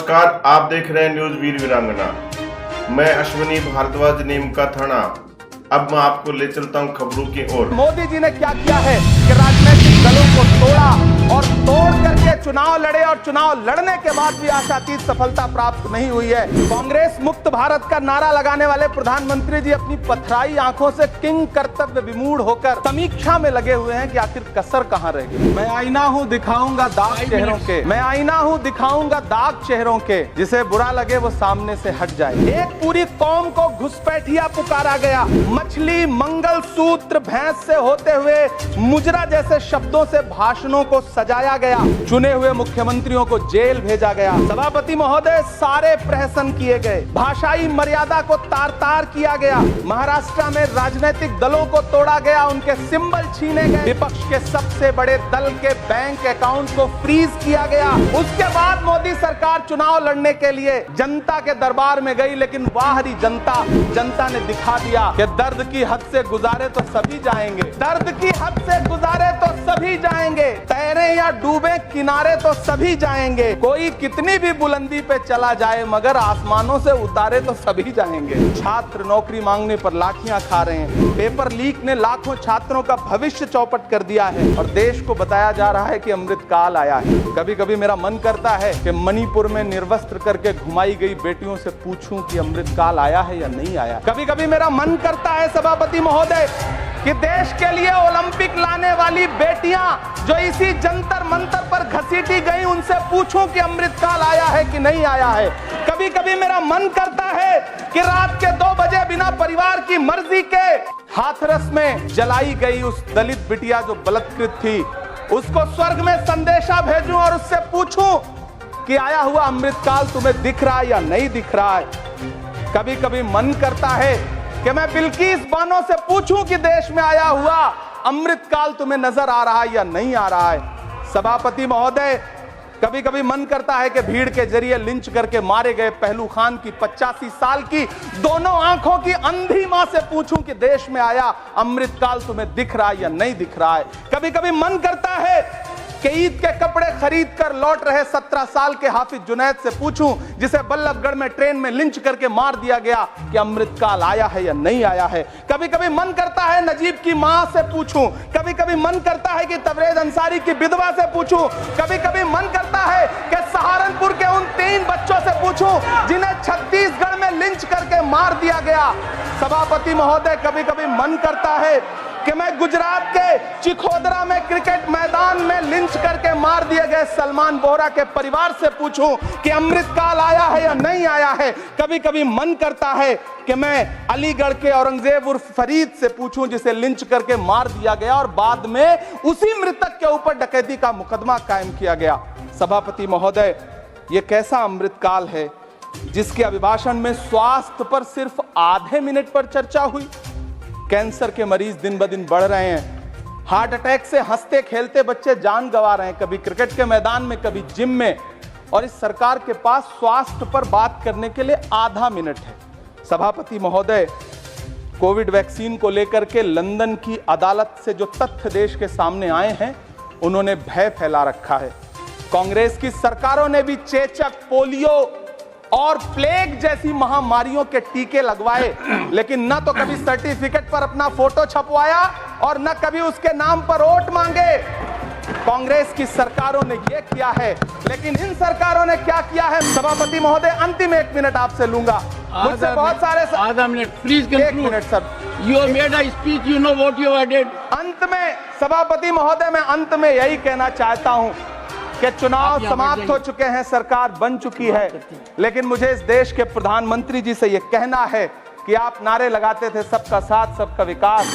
नमस्कार, आप देख रहे हैं न्यूज वीर वीरांगना। मैं अश्विनी भारद्वाज नीमका थाना। अब मैं आपको ले चलता हूं खबरों की ओर। मोदी जी ने क्या किया है कि राजनीतिक दलों को तोड़ा और तोड़ करके चुनाव लड़े और चुनाव लड़ने के बाद भी आशातीत सफलता प्राप्त नहीं हुई है। कांग्रेस मुक्त भारत का नारा लगाने वाले प्रधानमंत्री जी अपनी पथराई आंखों से किंग कर्तव्य विमूढ़ होकर समीक्षा में लगे हुए हैं कि आखिर कसर कहां रह गई। मैं आईना हूं दिखाऊंगा दाग चेहरों के, मैं आईना हूं दिखाऊंगा दाग चेहरों के, जिसे बुरा लगे वो सामने से हट जाए। एक पूरी कौम को घुसपैठिया पुकारा गया, मछली, मंगल सूत्र, भैंस से होते हुए मुजरा जैसे शब्दों से भाषणों को सजाया गया, चुने हुए मुख्यमंत्रियों को जेल भेजा गया। सभापति महोदय, सारे प्रहसन किए गए, भाषाई मर्यादा को तार तार किया गया, महाराष्ट्र में राजनीतिक दलों को तोड़ा गया, उनके सिंबल छीने गए, विपक्ष के सबसे बड़े दल के बैंक अकाउंट को फ्रीज किया गया। उसके बाद मोदी सरकार चुनाव लड़ने के लिए जनता के दरबार में गई, लेकिन बाहरी जनता ने दिखा दिया कि दर्द की हद से गुजारे तो सभी जाएंगे, दर्द की हद से गुजारे तो सभी जाएंगे, तैरे या डूबे किनारे तो सभी जाएंगे, कोई कितनी भी बुलंदी पे चला जाए मगर आसमानों से उतारे तो सभी जाएंगे। छात्र नौकरी मांगने पर लाठियां खा रहे हैं, पेपर लीक ने लाखों छात्रों का भविष्य चौपट कर दिया है और देश को बताया जा रहा है कि अमृत काल आया है। कभी कभी मेरा मन करता है कि मणिपुर में निर्वस्त्र करके घुमाई गई बेटियों से पूछूं कि अमृत काल आया है या नहीं आया। कभी कभी मेरा मन करता है सभापति महोदय कि देश के लिए ओलंपिक लाने वाली बेटियां जो इसी जंतर मंतर पर घसीटी गई, उनसे पूछूं कि अमृत काल आया है कि नहीं आया है। कभी कभी मेरा मन करता है कि रात के 2 बजे बिना परिवार की मर्जी के हाथरस में जलाई गई उस दलित बिटिया जो बलात्कृत थी, उसको स्वर्ग में संदेशा भेजूं और उससे पूछूं कि आया हुआ अमृत काल तुम्हें दिख रहा है या नहीं दिख रहा है। कभी कभी मन करता है कि मैं बिल्किस बानो से पूछूं कि देश में आया हुआ अमृत काल तुम्हें नजर आ रहा है या नहीं आ रहा है। सभापति महोदय, कभी कभी मन करता है कि भीड़ के जरिए लिंच करके मारे गए पहलू खान की 85 साल की दोनों आंखों की अंधी मां से पूछूं कि देश में आया अमृत काल तुम्हें दिख रहा है या नहीं दिख रहा है। कभी कभी मन करता है कि ईद के कपड़े खरीद कर लौट रहे 17 साल के हाफिज जुनैद से पूछूं, जिसे बल्लभगढ़ में ट्रेन में लिंच करके मार दिया गया, कि अमृत काल आया है या नहीं आया है। कभी कभी मन करता है नजीब की मां से पूछूं, कभी कभी मन करता है कि तबरेज अंसारी की विधवा से पूछूं, कभी कभी मन करता है कि सहारनपुर के उन 3 बच्चों से पूछूं जिन्हें छत्तीसगढ़ में लिंच करके मार दिया गया। सभापति महोदय, कभी कभी मन करता है कि मैं गुजरात के चिखोदरा में क्रिकेट मैदान में लिंच करके मार दिए गए सलमान बोहरा के परिवार से पूछूं कि अमृत काल आया है या नहीं आया है। कभी कभी मन करता है कि मैं अलीगढ़ के औरंगजेब उर्फ फरीद से पूछूं, जिसे लिंच करके मार दिया गया और बाद में उसी मृतक के ऊपर डकैती का मुकदमा कायम किया गया। सभापति महोदय, यह कैसा अमृत काल है जिसके अभिभाषण में स्वास्थ्य पर सिर्फ आधे मिनट पर चर्चा हुई। कैंसर के मरीज दिन ब दिन बढ़ रहे हैं, हार्ट अटैक से हंसते खेलते बच्चे जान गंवा रहे हैं, कभी क्रिकेट के मैदान में, कभी जिम में, और इस सरकार के पास स्वास्थ्य पर बात करने के लिए आधा मिनट है। सभापति महोदय, कोविड वैक्सीन को लेकर के लंदन की अदालत से जो तथ्य देश के सामने आए हैं, उन्होंने भय फैला रखा है। कांग्रेस की सरकारों ने भी चेचक, पोलियो और प्लेग जैसी महामारियों के टीके लगवाए, लेकिन न तो कभी सर्टिफिकेट पर अपना फोटो छपवाया और न कभी उसके नाम पर वोट मांगे। कांग्रेस की सरकारों ने यह किया है, लेकिन इन सरकारों ने क्या किया है? सभापति महोदय, अंतिम 1 मिनट आपसे लूंगा, मुझसे बहुत सारे आधा minute please. 1 minute sir. You made a speech, you know what you did. अंत में सभापति महोदय, मैं अंत में यही कहना चाहता हूं कि चुनाव समाप्त हो चुके हैं, सरकार बन चुकी है, लेकिन मुझे इस देश के प्रधानमंत्री जी से यह कहना है कि आप नारे लगाते थे सबका साथ सबका विकास।